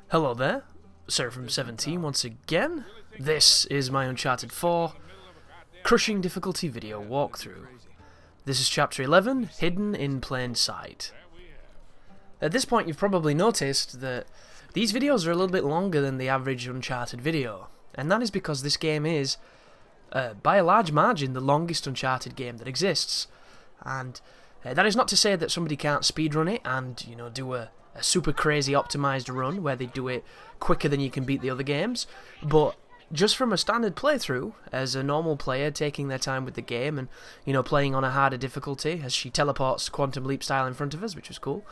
Hello there, Sir from 17 once again. This is my Uncharted 4 crushing difficulty video walkthrough. This is chapter 11, Hidden in Plain Sight. At this point you've probably noticed that these videos are a little bit longer than the average Uncharted video, and that is because this game is, by a large margin, the longest Uncharted game that exists. And that is not to say that somebody can't speedrun it and, do a super crazy optimized run where they do it quicker than you can beat the other games, but just from a standard playthrough, as a normal player taking their time with the game and, playing on a harder difficulty as she teleports Quantum Leap style in front of us, which was cool,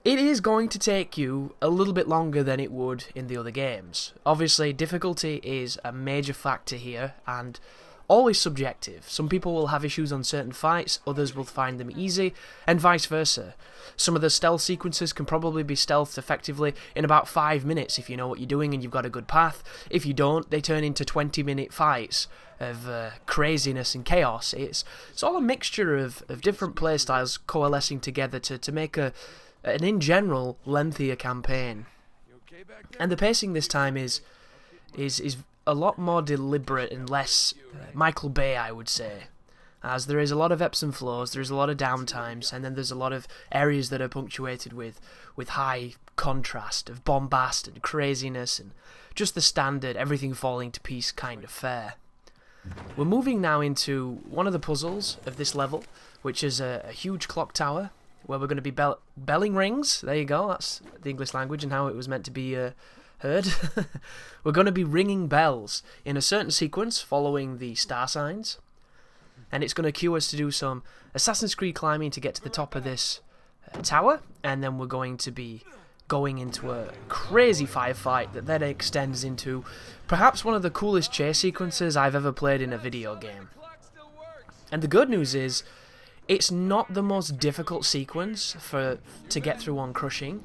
it is going to take you a little bit longer than it would in the other games. Obviously, difficulty is a major factor here, and always subjective. Some people will have issues on certain fights, others will find them easy, and vice versa. Some of the stealth sequences can probably be stealthed effectively in about 5 minutes if you know what you're doing and you've got a good path. If you don't, they turn into 20-minute fights of craziness and chaos. It's all a mixture of different playstyles coalescing together to make an in general lengthier campaign. And the pacing this time is a lot more deliberate and less Michael Bay, I would say, as there is a lot of ebbs and flows, there's a lot of downtimes, and then there's a lot of areas that are punctuated with high contrast of bombast and craziness and just the standard everything falling to piece kind of fare. We're moving now into one of the puzzles of this level, which is a huge clock tower where we're going to be belling rings. There you go, that's the English language and how it was meant to be heard. We're going to be ringing bells in a certain sequence following the star signs, and it's going to cue us to do some Assassin's Creed climbing to get to the top of this tower, and then we're going to be going into a crazy firefight that then extends into perhaps one of the coolest chase sequences I've ever played in a video game. And the good news is, it's not the most difficult sequence to get through on crushing.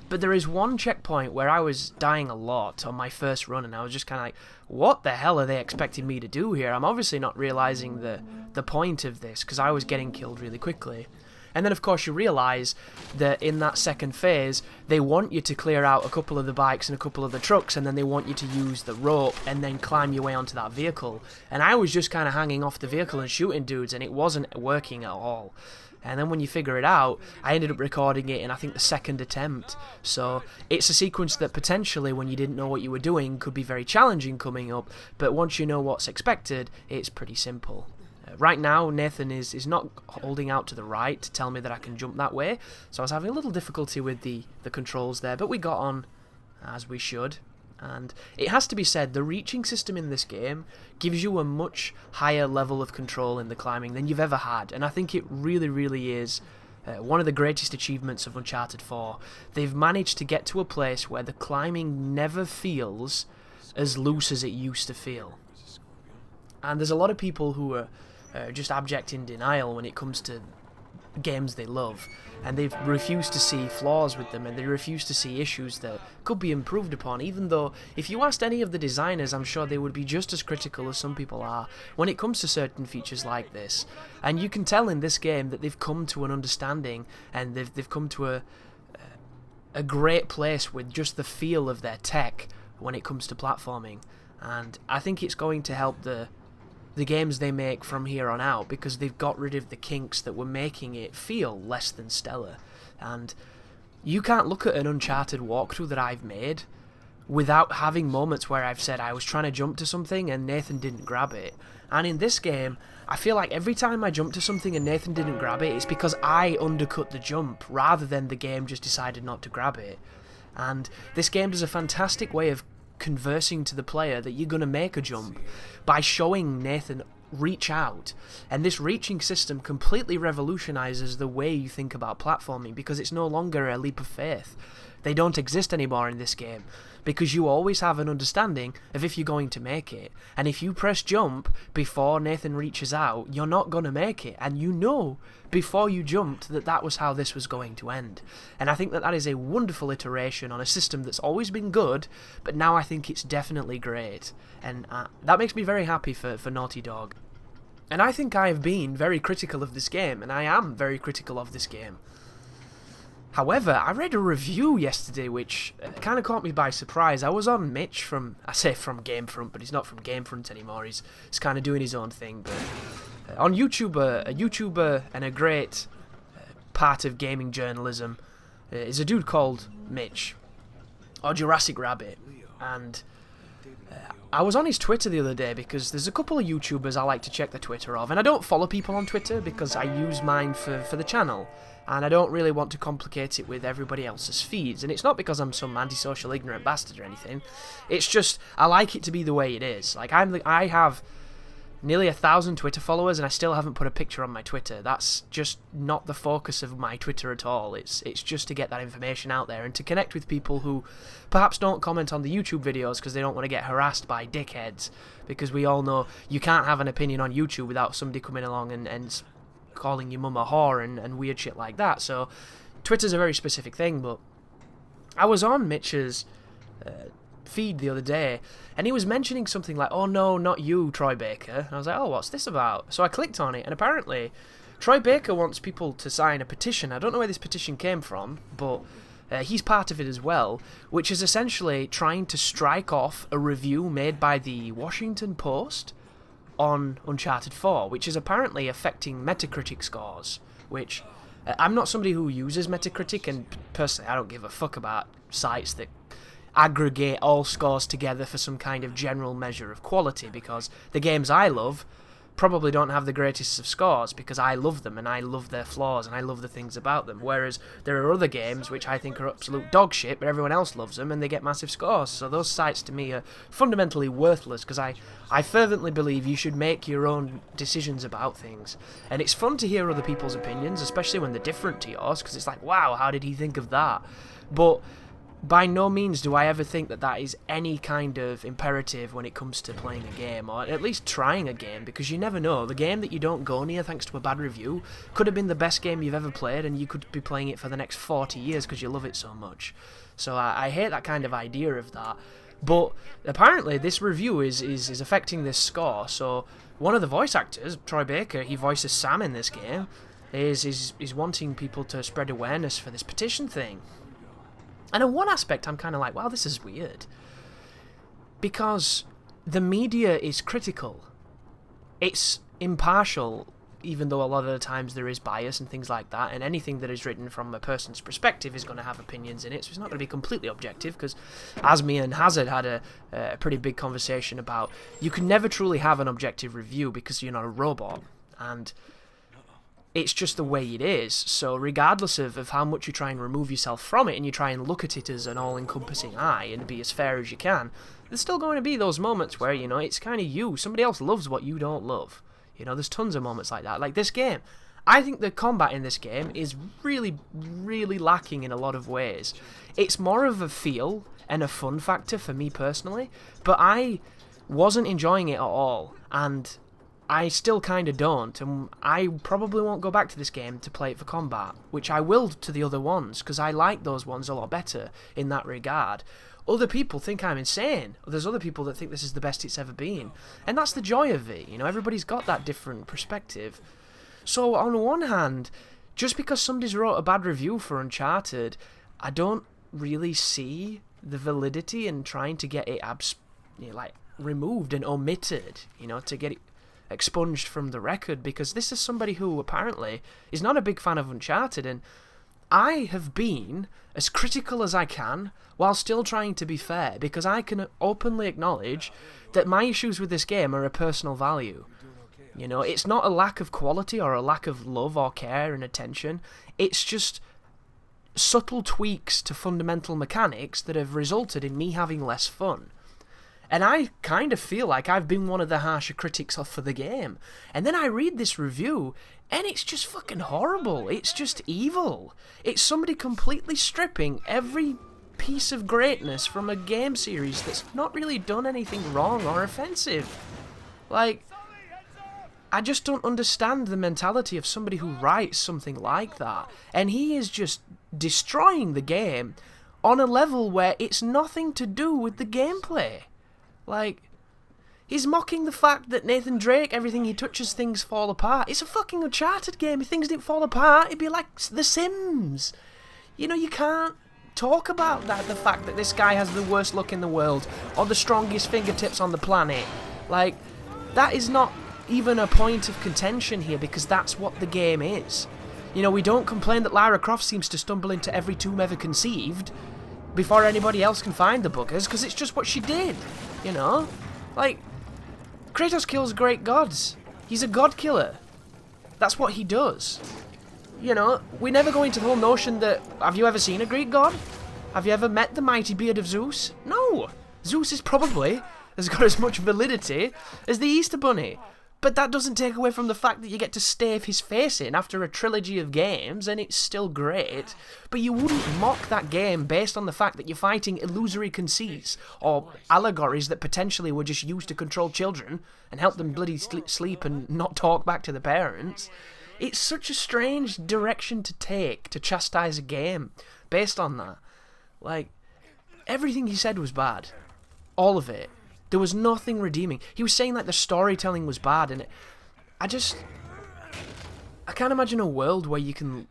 But there is one checkpoint where I was dying a lot on my first run, and I was just kind of like, what the hell are they expecting me to do here? I'm obviously not realizing the point of this, because I was getting killed really quickly. And then, of course, you realize that in that second phase, they want you to clear out a couple of the bikes and a couple of the trucks, and then they want you to use the rope and then climb your way onto that vehicle. And I was just kind of hanging off the vehicle and shooting dudes, and it wasn't working at all. And then when you figure it out, I ended up recording it in, I think, the second attempt. So it's a sequence that potentially, when you didn't know what you were doing, could be very challenging coming up. But once you know what's expected, it's pretty simple. Right now, Nathan is not holding out to the right to tell me that I can jump that way. So I was having a little difficulty with the controls there, but we got on as we should. And it has to be said, the reaching system in this game gives you a much higher level of control in the climbing than you've ever had, and I think it really, really is one of the greatest achievements of Uncharted 4. They've managed to get to a place where the climbing never feels as loose as it used to feel. And there's a lot of people who are just abject in denial when it comes to games they love, and they've refused to see flaws with them, and they refuse to see issues that could be improved upon, even though if you asked any of the designers, I'm sure they would be just as critical as some people are when it comes to certain features like this. And you can tell in this game that they've come to an understanding, and they've come to a great place with just the feel of their tech when it comes to platforming. And I think it's going to help the games they make from here on out, because they've got rid of the kinks that were making it feel less than stellar. And you can't look at an Uncharted walkthrough that I've made without having moments where I've said I was trying to jump to something and Nathan didn't grab it. And in this game, I feel like every time I jump to something and Nathan didn't grab it, it's because I undercut the jump rather than the game just decided not to grab it. And this game does a fantastic way of conversing to the player that you're going to make a jump by showing Nathan reach out, and this reaching system completely revolutionizes the way you think about platforming, because it's no longer a leap of faith. They don't exist anymore in this game, because you always have an understanding of if you're going to make it, and if you press jump before Nathan reaches out, you're not going to make it, and you know before you jumped that was how this was going to end. And I think that is a wonderful iteration on a system that's always been good, but now I think it's definitely great, and that makes me very happy for Naughty Dog. And I think I have been very critical of this game, and I am very critical of this game. However, I read a review yesterday which kind of caught me by surprise. I was on Mitch I say from Gamefront, but he's not from Gamefront anymore. He's kind of doing his own thing. But on YouTube, a YouTuber and a great part of gaming journalism is a dude called Mitch, or Jurassic Rabbit. And I was on his Twitter the other day because there's a couple of YouTubers I like to check the Twitter of, and I don't follow people on Twitter because I use mine for the channel, and I don't really want to complicate it with everybody else's feeds. And it's not because I'm some antisocial ignorant bastard or anything. It's just I like it to be the way it is. Like I have nearly 1,000 Twitter followers, and I still haven't put a picture on my Twitter. That's just not the focus of my Twitter at all. It's just to get that information out there and to connect with people who perhaps don't comment on the YouTube videos because they don't want to get harassed by dickheads, because we all know you can't have an opinion on YouTube without somebody coming along and calling your mum a whore and weird shit like that. So Twitter's a very specific thing. But I was on Mitch's feed the other day, and he was mentioning something like, "Oh no, not you, Troy Baker." And I was like, "Oh, what's this about?" So I clicked on it, and apparently Troy Baker wants people to sign a petition. I don't know where this petition came from, but he's part of it as well, which is essentially trying to strike off a review made by the Washington Post on Uncharted 4, which is apparently affecting Metacritic scores, which I'm not somebody who uses Metacritic, and personally I don't give a fuck about sites that aggregate all scores together for some kind of general measure of quality, because the games I love probably don't have the greatest of scores because I love them and I love their flaws and I love the things about them, whereas there are other games which I think are absolute dog shit but everyone else loves them and they get massive scores. So those sites to me are fundamentally worthless, because I fervently believe you should make your own decisions about things, and it's fun to hear other people's opinions, especially when they're different to yours, because it's like, wow, how did he think of that? But by no means do I ever think that that is any kind of imperative when it comes to playing a game, or at least trying a game, because you never know. The game that you don't go near thanks to a bad review could have been the best game you've ever played, and you could be playing it for the next 40 years because you love it so much. So I hate that kind of idea of that. But apparently this review is affecting this score. So one of the voice actors, Troy Baker, he voices Sam in this game, is wanting people to spread awareness for this petition thing. And in one aspect, I'm kind of like, wow, this is weird. Because the media is critical. It's impartial, even though a lot of the times there is bias and things like that, and anything that is written from a person's perspective is going to have opinions in it, so it's not going to be completely objective, because as me and Hazard had a pretty big conversation about, you can never truly have an objective review because you're not a robot, and it's just the way it is. So regardless of how much you try and remove yourself from it and you try and look at it as an all-encompassing eye and be as fair as you can, there's still going to be those moments where, you know, it's kind of you. Somebody else loves what you don't love. You know, there's tons of moments like that. Like this game. I think the combat in this game is really, really lacking in a lot of ways. It's more of a feel and a fun factor for me personally, but I wasn't enjoying it at all, and I still kind of don't, and I probably won't go back to this game to play it for combat, which I will to the other ones, because I like those ones a lot better in that regard. Other people think I'm insane. There's other people that think this is the best it's ever been, and that's the joy of it, you know, everybody's got that different perspective. So on one hand, just because somebody's wrote a bad review for Uncharted, I don't really see the validity in trying to get it removed and omitted, you know, to get it expunged from the record, because this is somebody who apparently is not a big fan of Uncharted, and I have been as critical as I can while still trying to be fair, because I can openly acknowledge that my issues with this game are a personal value. You know, it's not a lack of quality or a lack of love or care and attention, it's just subtle tweaks to fundamental mechanics that have resulted in me having less fun. And I kind of feel like I've been one of the harsher critics for the game. And then I read this review, and it's just fucking horrible. It's just evil. It's somebody completely stripping every piece of greatness from a game series that's not really done anything wrong or offensive. Like, I just don't understand the mentality of somebody who writes something like that. And he is just destroying the game on a level where it's nothing to do with the gameplay. Like, he's mocking the fact that Nathan Drake, everything he touches, things fall apart. It's a fucking Uncharted game. If things didn't fall apart, it'd be like The Sims. You know, you can't talk about that, the fact that this guy has the worst look in the world, or the strongest fingertips on the planet. Like, that is not even a point of contention here, because that's what the game is. You know, we don't complain that Lara Croft seems to stumble into every tomb ever conceived before anybody else can find the buggers, because it's just what she did, you know? Like, Kratos kills great gods. He's a god killer. That's what he does. You know, we never go into the whole notion that, have you ever seen a Greek god? Have you ever met the mighty beard of Zeus? No! Zeus is probably has got as much validity as the Easter Bunny. But that doesn't take away from the fact that you get to stave his face in after a trilogy of games, and it's still great. But you wouldn't mock that game based on the fact that you're fighting illusory conceits, or allegories that potentially were just used to control children and help them bloody sleep and not talk back to the parents. It's such a strange direction to take to chastise a game based on that. Like, everything he said was bad. All of it. There was nothing redeeming. He was saying, like, the storytelling was bad, and I can't imagine a world where you can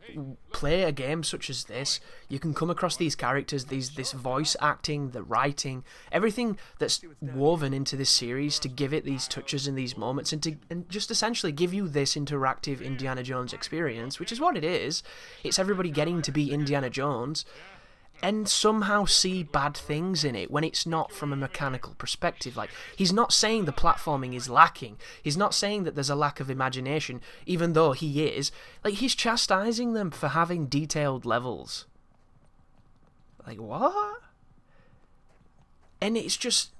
play a game such as this. You can come across these characters, this voice acting, the writing, everything that's woven into this series to give it these touches and these moments, and just essentially give you this interactive Indiana Jones experience, which is what it is. It's everybody getting to be Indiana Jones, and somehow see bad things in it when it's not from a mechanical perspective. Like, he's not saying the platforming is lacking. He's not saying that there's a lack of imagination, even though he is. Like, he's chastising them for having detailed levels. Like, what? And it's just,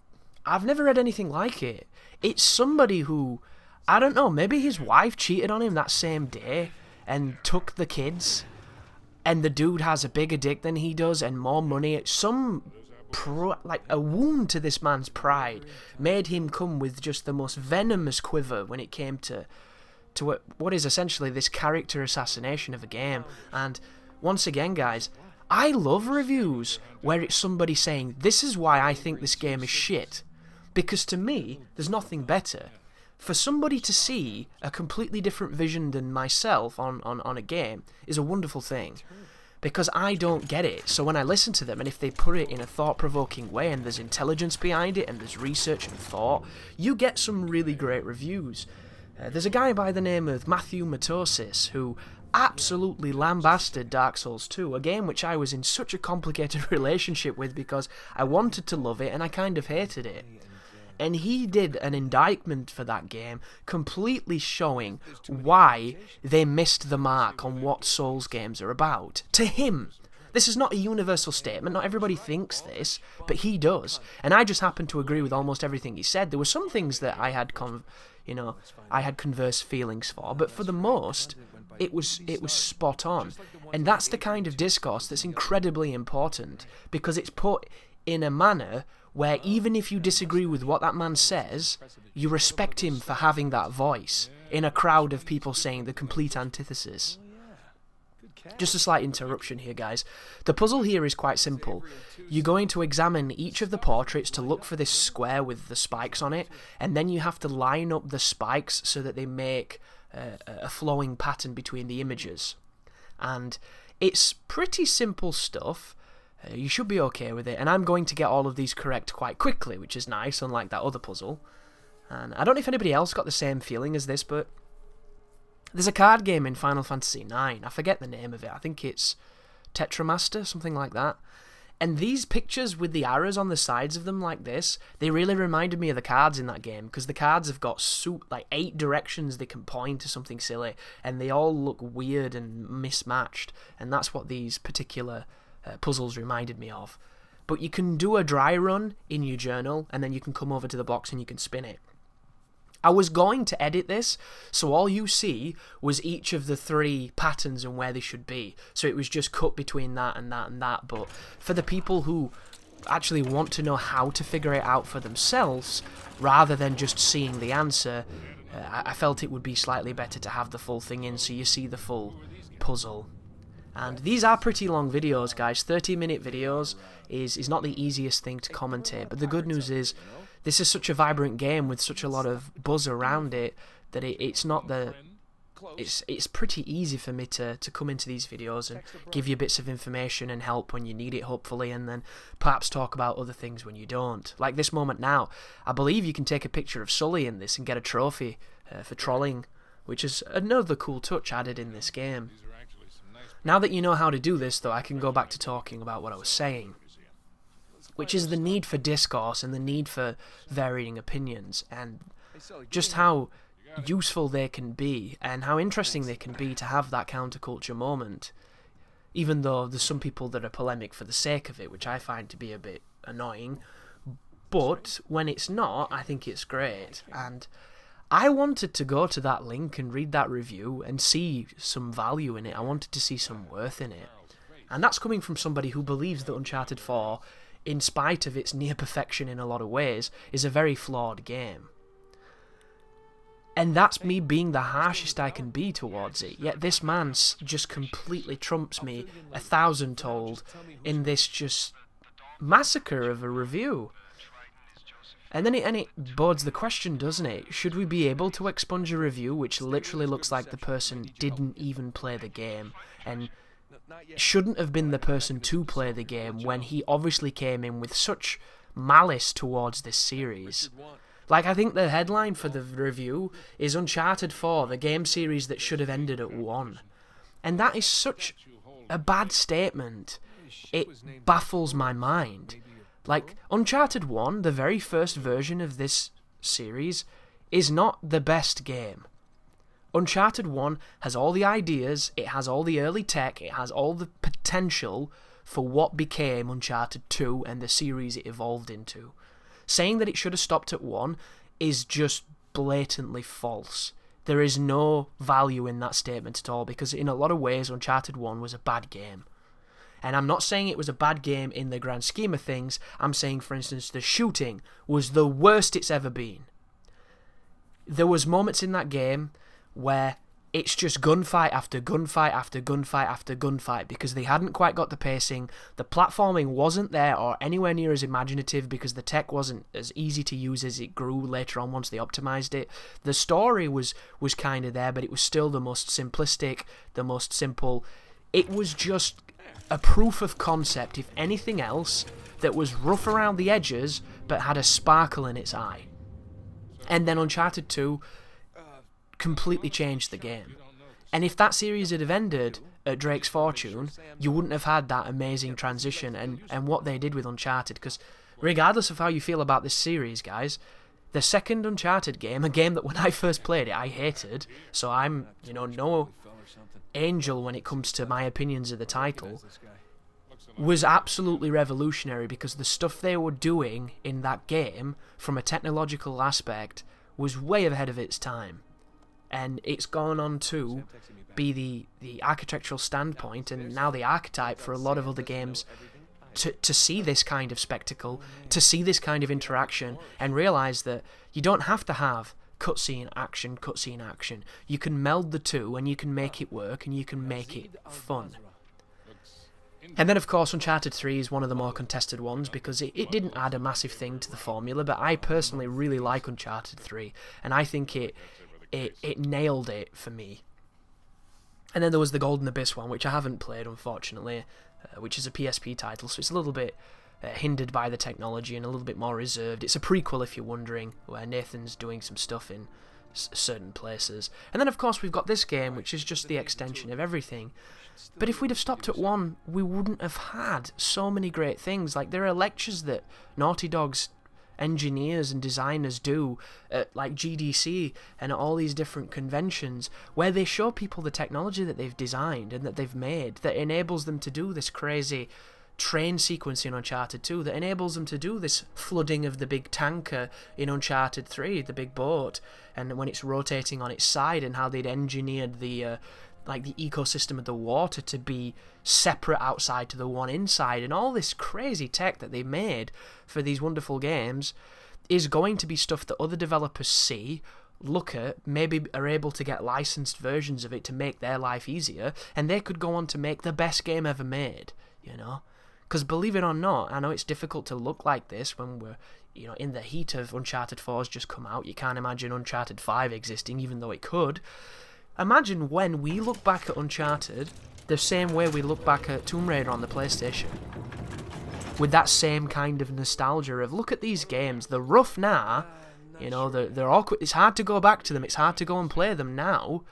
I've never read anything like it. It's somebody who, I don't know, maybe his wife cheated on him that same day and took the kids, and the dude has a bigger dick than he does and more money. Like a wound to this man's pride made him come with just the most venomous quiver when it came to what is essentially this character assassination of a game. And once again, guys, I love reviews where it's somebody saying, this is why I think this game is shit. Because to me, there's nothing better. For somebody to see a completely different vision than myself on a game is a wonderful thing, because I don't get it. So when I listen to them, and if they put it in a thought-provoking way and there's intelligence behind it and there's research and thought, you get some really great reviews. There's a guy by the name of Matthew Matosis who absolutely lambasted Dark Souls 2, a game which I was in such a complicated relationship with because I wanted to love it and I kind of hated it. And he did an indictment for that game, completely showing why they missed the mark on what Souls games are about. To him. This is not a universal statement, not everybody thinks this, but he does. And I just happen to agree with almost everything he said. There were some things that I had converse feelings for, but for the most, it was spot on. And that's the kind of discourse that's incredibly important, because it's put in a manner where even if you disagree with what that man says, you respect him for having that voice in a crowd of people saying the complete antithesis. Just a slight interruption here, guys. The puzzle here is quite simple. You're going to examine each of the portraits to look for this square with the spikes on it, and then you have to line up the spikes so that they make a flowing pattern between the images. And it's pretty simple stuff. You should be okay with it, and I'm going to get all of these correct quite quickly, which is nice, unlike that other puzzle. And I don't know if anybody else got the same feeling as this, but there's a card game in Final Fantasy IX. I forget the name of it. I think it's Tetramaster, something like that. And these pictures with the arrows on the sides of them like this, they really reminded me of the cards in that game, because the cards have got like 8 directions they can point to something silly, and they all look weird and mismatched, and that's what these particular puzzles reminded me of. But you can do a dry run in your journal, and then you can come over to the box and you can spin it. I was going to edit this, so all you see was each of the 3 patterns and where they should be. So it was just cut between that and that and that. But for the people who actually want to know how to figure it out for themselves, rather than just seeing the answer, I felt it would be slightly better to have the full thing in so you see the full puzzle. And these are pretty long videos, guys. 30-minute videos is not the easiest thing to commentate. But the good news is, this is such a vibrant game with such a lot of buzz around it that it's not the it's pretty easy for me to come into these videos and give you bits of information and help when you need it, hopefully, and then perhaps talk about other things when you don't. Like this moment now, I believe you can take a picture of Sully in this and get a trophy for trolling, which is another cool touch added in this game. Now that you know how to do this, though, I can go back to talking about what I was saying, which is the need for discourse and the need for varying opinions, and just how useful they can be and how interesting they can be to have that counterculture moment, even though there's some people that are polemic for the sake of it, which I find to be a bit annoying. But when it's not, I think it's great, and I wanted to go to that link and read that review and see some value in it. I wanted to see some worth in it, and that's coming from somebody who believes that Uncharted 4, in spite of its near perfection in a lot of ways, is a very flawed game. And that's me being the harshest I can be towards it. Yet this man just completely trumps me 1,000-fold in this just massacre of a review. And then it bodes the question, doesn't it? Should we be able to expunge a review which literally looks like the person didn't even play the game and shouldn't have been the person to play the game when he obviously came in with such malice towards this series? Like, I think the headline for the review is Uncharted 4, the game series that should have ended at 1. And that is such a bad statement. It baffles my mind. Like, Uncharted 1, the very first version of this series, is not the best game. Uncharted 1 has all the ideas, it has all the early tech, it has all the potential for what became Uncharted 2 and the series it evolved into. Saying that it should have stopped at 1 is just blatantly false. There is no value in that statement at all, because in a lot of ways Uncharted 1 was a bad game. And I'm not saying it was a bad game in the grand scheme of things. I'm saying, for instance, the shooting was the worst it's ever been. There was moments in that game where it's just gunfight after gunfight after gunfight after gunfight because they hadn't quite got the pacing. The platforming wasn't there or anywhere near as imaginative because the tech wasn't as easy to use as it grew later on once they optimized it. The story was kind of there, but it was still the most simplistic, the most simple. It was just a proof of concept, if anything else, that was rough around the edges but had a sparkle in its eye. And then Uncharted 2 completely changed the game. And if that series had have ended at Drake's Fortune, you wouldn't have had that amazing transition and what they did with Uncharted, because regardless of how you feel about this series, guys, the second Uncharted game, a game that when I first played it I hated, so I'm, no angel when it comes to my opinions of the title, was absolutely revolutionary because the stuff they were doing in that game from a technological aspect was way ahead of its time. And it's gone on to be the architectural standpoint and now the archetype for a lot of other games to see this kind of spectacle, to see this kind of interaction, and realise that you don't have to have cutscene action. You can meld the two and you can make it work and you can make it fun. And then, of course, Uncharted 3 is one of the more contested ones because it didn't add a massive thing to the formula, but I personally really like Uncharted 3, and I think it nailed it for me. And then there was the Golden Abyss one, which I haven't played, unfortunately, which is a PSP title, so it's a little bit hindered by the technology and a little bit more reserved. It's a prequel, if you're wondering, where Nathan's doing some stuff in certain places. And then, of course, we've got this game, which is just the extension of everything. But if we'd have stopped at 1, we wouldn't have had so many great things. Like, there are lectures that Naughty Dog's engineers and designers do at like GDC and at all these different conventions where they show people the technology that they've designed and that they've made that enables them to do this crazy train sequence in Uncharted 2, that enables them to do this flooding of the big tanker in Uncharted 3, the big boat, and when it's rotating on its side, and how they'd engineered the ecosystem of the water to be separate outside to the one inside, and all this crazy tech that they made for these wonderful games is going to be stuff that other developers see, look at, maybe are able to get licensed versions of it to make their life easier, and they could go on to make the best game ever made, Because believe it or not, I know it's difficult to look like this when we're, in the heat of Uncharted 4's just come out. You can't imagine Uncharted 5 existing, even though it could. imagine when we look back at Uncharted the same way we look back at Tomb Raider on the PlayStation. With that same kind of nostalgia of, look at these games, they're rough now, you know, they're awkward, it's hard to go back to them, it's hard to go and play them now,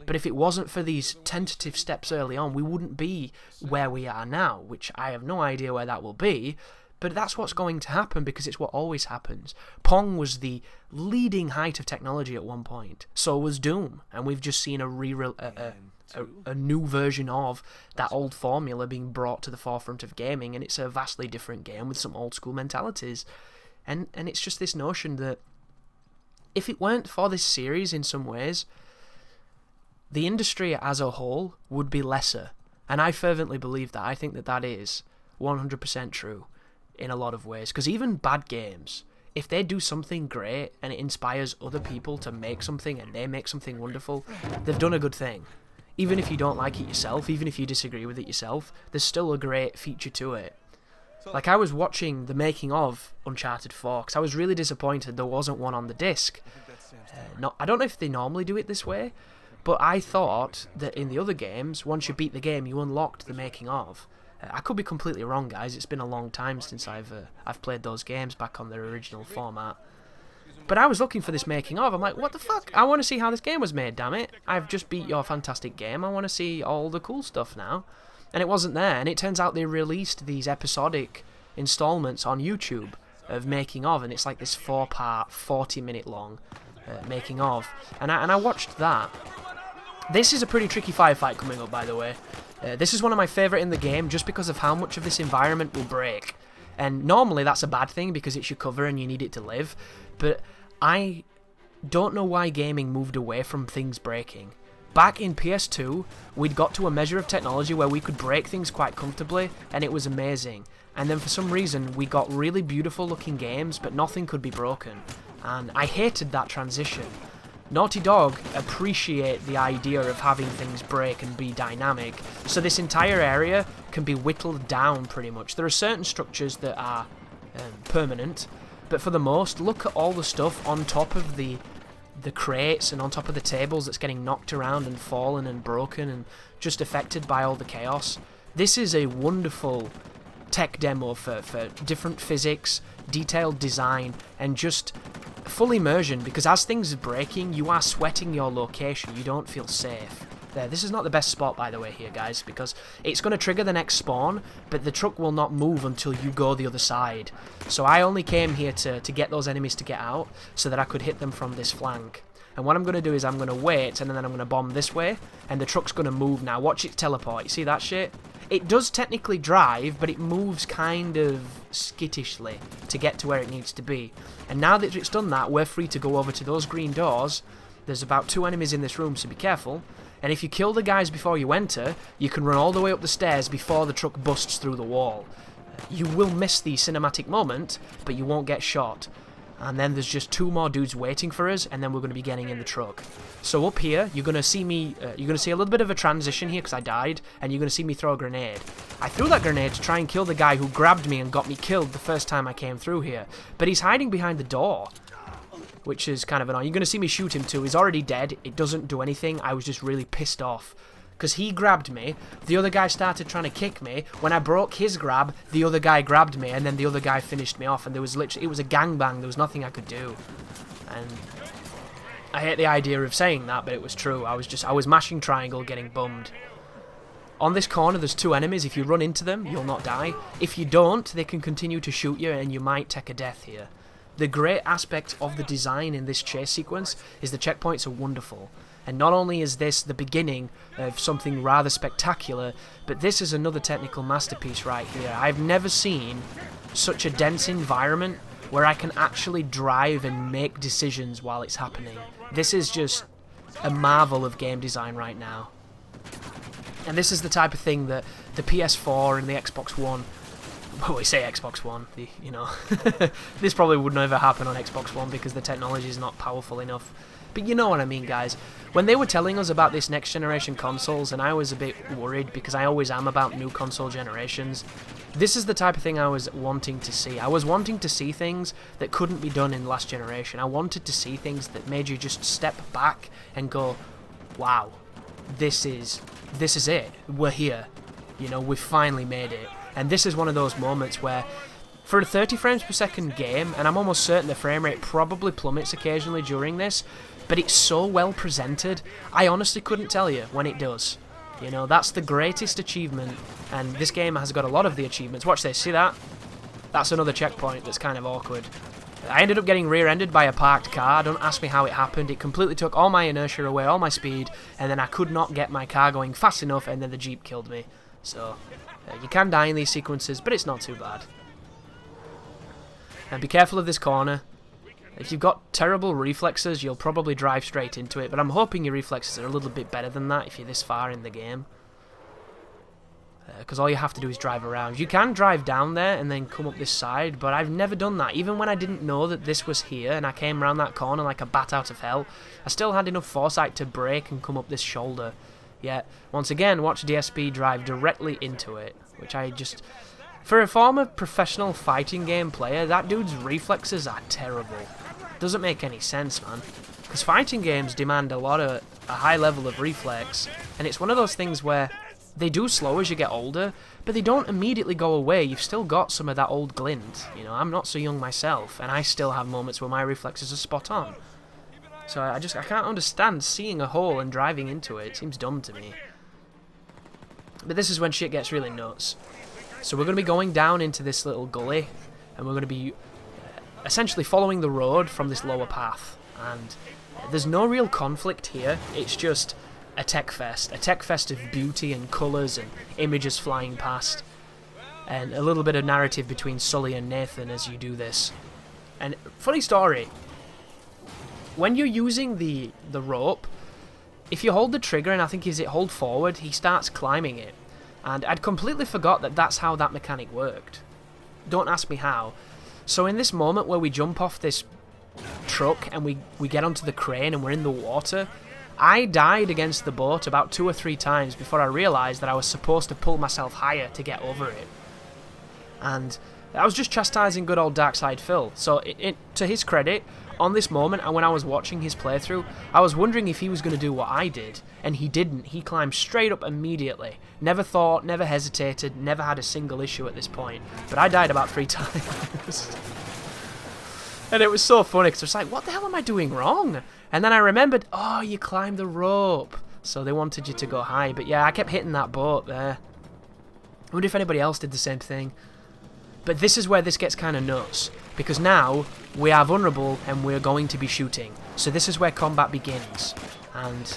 but if it wasn't for these tentative steps early on, we wouldn't be where we are now, which I have no idea where that will be, but that's what's going to happen because it's what always happens. Pong was the leading height of technology at one point, so was Doom, and we've just seen a new version of that old formula being brought to the forefront of gaming, and it's a vastly different game with some old school mentalities. And it's just this notion that if it weren't for this series in some ways, the industry as a whole would be lesser. And I fervently believe that. I think that that is 100% true in a lot of ways. Because even bad games, if they do something great and it inspires other people to make something and they make something wonderful, they've done a good thing. Even if you don't like it yourself, even if you disagree with it yourself, there's still a great feature to it. Like, I was watching the making of Uncharted 4, because I was really disappointed there wasn't one on the disc. I don't know if they normally do it this way, but I thought that in the other games, once you beat the game, you unlocked the making of. I could be completely wrong, guys. It's been a long time since I've played those games back on their original format. But I was looking for this making of. I'm like, what the fuck? I want to see how this game was made, damn it. I've just beat your fantastic game. I want to see all the cool stuff now. And it wasn't there. And it turns out they released these episodic installments on YouTube of making of. And it's like this 4-part, 40-minute long making of. And I watched that. This is a pretty tricky firefight coming up, by the way. This is one of my favourite in the game just because of how much of this environment will break. And normally that's a bad thing because it's your cover and you need it to live. But I don't know why gaming moved away from things breaking. Back in PS2, we'd got to a measure of technology where we could break things quite comfortably, and it was amazing. And then for some reason, we got really beautiful looking games, but nothing could be broken. And I hated that transition. Naughty Dog appreciate the idea of having things break and be dynamic, so this entire area can be whittled down pretty much. There are certain structures that are permanent, but for the most, look at all the stuff on top of the crates and on top of the tables that's getting knocked around and fallen and broken and just affected by all the chaos. This is a wonderful tech demo for different physics, detailed design, and just full immersion, because as things are breaking, you are sweating your location. You don't feel safe. There, this is not the best spot, by the way, here, guys, because it's going to trigger the next spawn, but the truck will not move until you go the other side. So I only came here to get those enemies to get out so that I could hit them from this flank. And what I'm going to do is I'm going to wait, and then I'm going to bomb this way, and the truck's going to move now. Watch it teleport. You see that shit? It does technically drive, but it moves kind of skittishly to get to where it needs to be. And now that it's done that, we're free to go over to those green doors. There's about 2 enemies in this room, so be careful. And if you kill the guys before you enter, you can run all the way up the stairs before the truck busts through the wall. You will miss the cinematic moment, but you won't get shot. And then there's just 2 more dudes waiting for us, and then we're going to be getting in the truck. So up here, you're going to see me, you're going to see a little bit of a transition here because I died, and you're going to see me throw a grenade. I threw that grenade to try and kill the guy who grabbed me and got me killed the first time I came through here. But he's hiding behind the door, which is kind of annoying. You're going to see me shoot him too. He's already dead. It doesn't do anything. I was just really pissed off. Because he grabbed me, the other guy started trying to kick me. When I broke his grab, the other guy grabbed me, and then the other guy finished me off. And there was literally, it was a gangbang. There was nothing I could do. And I hate the idea of saying that, but it was true. I was mashing triangle, getting bummed. On this corner, there's 2 enemies. If you run into them, you'll not die. If you don't, they can continue to shoot you, and you might take a death here. The great aspect of the design in this chase sequence is the checkpoints are wonderful. And not only is this the beginning of something rather spectacular, but this is another technical masterpiece right here. I've never seen such a dense environment where I can actually drive and make decisions while it's happening. This is just a marvel of game design right now. And this is the type of thing that the PS4 and the Xbox One, well, we say Xbox One, you know, this probably would never happen on Xbox One because the technology is not powerful enough. But you know what I mean, guys. When they were telling us about this next generation consoles, and I was a bit worried because I always am about new console generations, this is the type of thing I was wanting to see. I was wanting to see things that couldn't be done in last generation. I wanted to see things that made you just step back and go, wow, this is it. We're here. You know, we've finally made it. And this is one of those moments where, for a 30 frames per second game, and I'm almost certain the frame rate probably plummets occasionally during this, but it's so well presented, I honestly couldn't tell you when it does. You know, that's the greatest achievement, and this game has got a lot of the achievements. Watch this, see that? That's another checkpoint that's kind of awkward. I ended up getting rear-ended by a parked car. Don't ask me how it happened. It completely took all my inertia away, all my speed, and then I could not get my car going fast enough, and then the Jeep killed me. So, you can die in these sequences, but it's not too bad. And be careful of this corner. If you've got terrible reflexes, you'll probably drive straight into it, but I'm hoping your reflexes are a little bit better than that if you're this far in the game. Because all you have to do is drive around. You can drive down there and then come up this side, but I've never done that. Even when I didn't know that this was here and I came around that corner like a bat out of hell, I still had enough foresight to brake and come up this shoulder. Yet, once again, watch DSP drive directly into it, which I just... For a former professional fighting game player, that dude's reflexes are terrible. Doesn't make any sense, man. Because fighting games demand a high level of reflex, and it's one of those things where they do slow as you get older, but they don't immediately go away. You've still got some of that old glint. You know, I'm not so young myself, and I still have moments where my reflexes are spot on. So I can't understand seeing a hole and driving into it. It seems dumb to me. But this is when shit gets really nuts. So we're going to be going down into this little gully, and we're going to be essentially following the road from this lower path. And there's no real conflict here. It's just a tech fest of beauty and colours and images flying past, and a little bit of narrative between Sully and Nathan as you do this. And funny story, when you're using the rope, if you hold the trigger, and I think is it hold forward, he starts climbing it. And I'd completely forgot that that's how that mechanic worked. Don't ask me how. So in this moment where we jump off this truck and we get onto the crane and we're in the water, I died against the boat about 2 or 3 times before I realised that I was supposed to pull myself higher to get over it. And I was just chastising good old Darkside Phil. So to his credit, on this moment, and when I was watching his playthrough, I was wondering if he was going to do what I did, and he didn't. He climbed straight up immediately. Never thought, never hesitated, never had a single issue at this point. But I died about 3 times. And it was so funny, because I was like, what the hell am I doing wrong? And then I remembered, oh, you climbed the rope. So they wanted you to go high. But yeah, I kept hitting that boat there. I wonder if anybody else did the same thing. But this is where this gets kind of nuts, because now we are vulnerable and we're going to be shooting. So this is where combat begins. And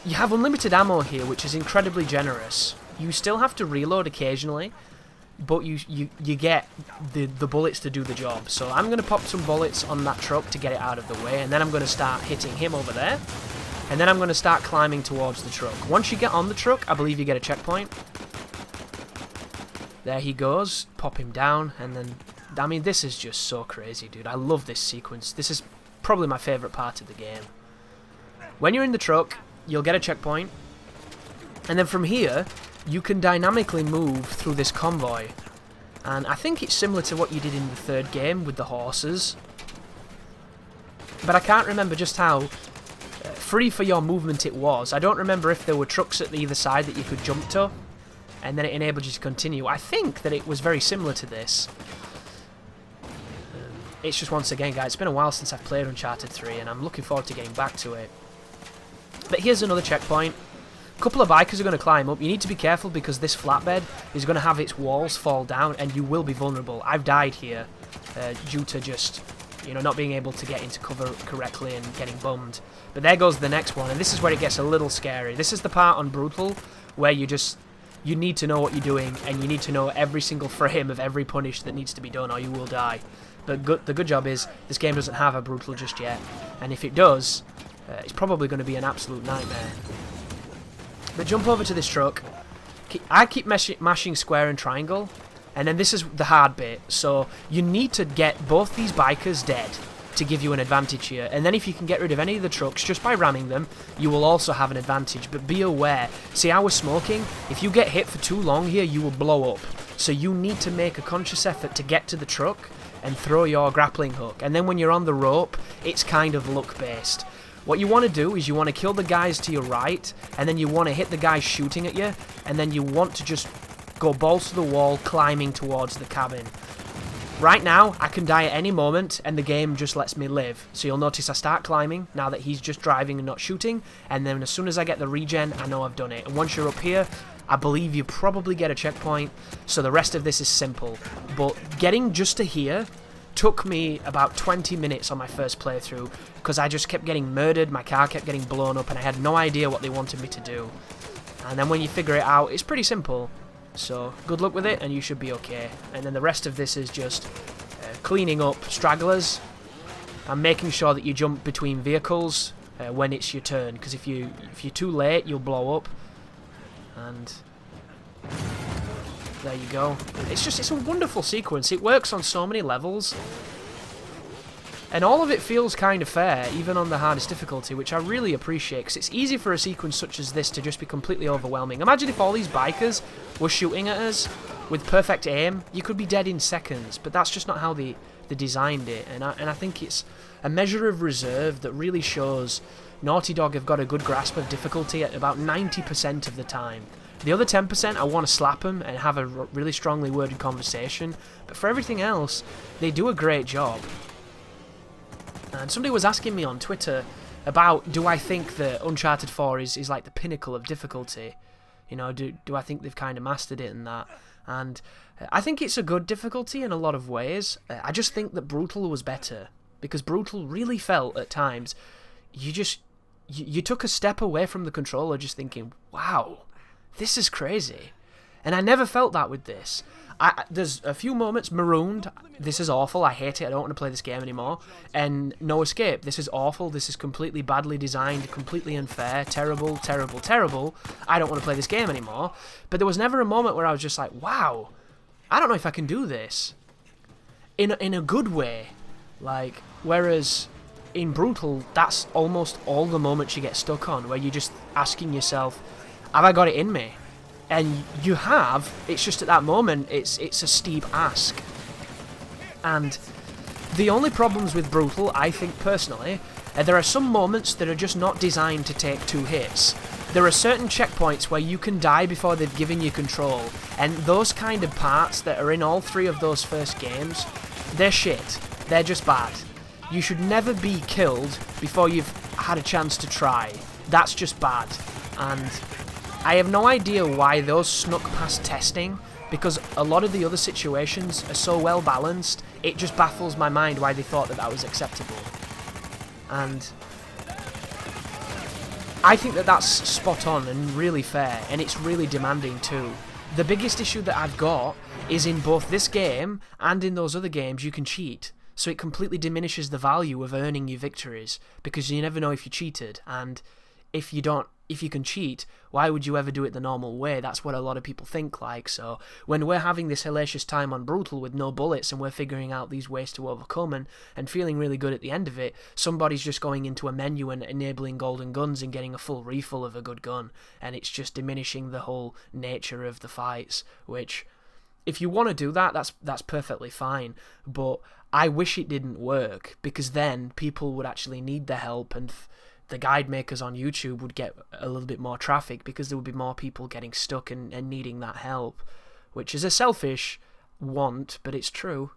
you have unlimited ammo here, which is incredibly generous. You still have to reload occasionally, but you get the bullets to do the job. So I'm going to pop some bullets on that truck to get it out of the way, and then I'm going to start hitting him over there. And then I'm going to start climbing towards the truck. Once you get on the truck, I believe you get a checkpoint. There he goes, pop him down, and then, I mean, this is just so crazy, dude. I love this sequence. This is probably my favourite part of the game. When you're in the truck, you'll get a checkpoint, and then from here, you can dynamically move through this convoy. And I think it's similar to what you did in the 3rd game with the horses. But I can't remember just how free for your movement it was. I don't remember if there were trucks at either side that you could jump to, and then it enabled you to continue. I think that it was very similar to this. It's just, once again, guys, it's been a while since I've played Uncharted 3, and I'm looking forward to getting back to it. But here's another checkpoint. A couple of bikers are going to climb up. You need to be careful because this flatbed is going to have its walls fall down, and you will be vulnerable. I've died here due to just, you know, not being able to get into cover correctly and getting bummed. But there goes the next one, and this is where it gets a little scary. This is the part on Brutal where you need to know what you're doing, and you need to know every single frame of every punish that needs to be done, or you will die. But the good job is, this game doesn't have a Brutal just yet, and if it does, it's probably going to be an absolute nightmare. But jump over to this truck. I keep mashing square and triangle, and then this is the hard bit. So you need to get both these bikers dead to give you an advantage here. And then if you can get rid of any of the trucks just by ramming them, you will also have an advantage. But be aware. See, I was smoking. If you get hit for too long here, you will blow up. So you need to make a conscious effort to get to the truck and throw your grappling hook. And then when you're on the rope, it's kind of luck-based. What you want to do is you want to kill the guys to your right, and then you want to hit the guys shooting at you, and then you want to just go balls to the wall, climbing towards the cabin. Right now, I can die at any moment, and the game just lets me live. So you'll notice I start climbing, now that he's just driving and not shooting, and then as soon as I get the regen, I know I've done it. And once you're up here, I believe you probably get a checkpoint, so the rest of this is simple. But getting just to here took me about 20 minutes on my first playthrough, because I just kept getting murdered, my car kept getting blown up, and I had no idea what they wanted me to do. And then when you figure it out, it's pretty simple. So good luck with it, and you should be okay. And then the rest of this is just cleaning up stragglers and making sure that you jump between vehicles when it's your turn, because if you're too late, you'll blow up. And there you go. It's a wonderful sequence. It works on so many levels. And all of it feels kind of fair, even on the hardest difficulty, which I really appreciate, because it's easy for a sequence such as this to just be completely overwhelming. Imagine if all these bikers were shooting at us with perfect aim. You could be dead in seconds, but that's just not how they designed it. And I think it's a measure of reserve that really shows Naughty Dog have got a good grasp of difficulty at about 90% of the time. The other 10%, I want to slap them and have a really strongly worded conversation, but for everything else, they do a great job. And somebody was asking me on Twitter about, do I think that Uncharted 4 is like the pinnacle of difficulty? You know, do I think they've kind of mastered it and that? And I think it's a good difficulty in a lot of ways. I just think that Brutal was better, because Brutal really felt at times, you took a step away from the controller just thinking, wow, this is crazy. And I never felt that with this. There's a few moments. Marooned, this is awful, I hate it, I don't want to play this game anymore. And No Escape, this is awful, this is completely badly designed, completely unfair, terrible, terrible, terrible. I don't want to play this game anymore. But there was never a moment where I was just like, wow, I don't know if I can do this. In a good way. Like, whereas in Brutal, that's almost all the moments you get stuck on, where you're just asking yourself, have I got it in me? And you have, it's just at that moment, it's a steep ask. And the only problems with Brutal, I think personally, there are some moments that are just not designed to take 2 hits. There are certain checkpoints where you can die before they've given you control, and those kind of parts that are in all 3 of those first games, they're shit. They're just bad. You should never be killed before you've had a chance to try. That's just bad. And I have no idea why those snuck past testing, because a lot of the other situations are so well balanced, it just baffles my mind why they thought that was acceptable. And I think that that's spot on and really fair, and it's really demanding too. The biggest issue that I've got is in both this game and in those other games you can cheat, so it completely diminishes the value of earning your victories, because you never know if you cheated, and if you can cheat, why would you ever do it the normal way? That's what a lot of people think like. So when we're having this hellacious time on Brutal with no bullets and we're figuring out these ways to overcome and feeling really good at the end of it, somebody's just going into a menu and enabling golden guns and getting a full refill of a good gun, and it's just diminishing the whole nature of the fights, which, if you want to do that, that's perfectly fine, but I wish it didn't work, because then people would actually need the help, and the guide makers on YouTube would get a little bit more traffic, because there would be more people getting stuck and needing that help, which is a selfish want, but it's true.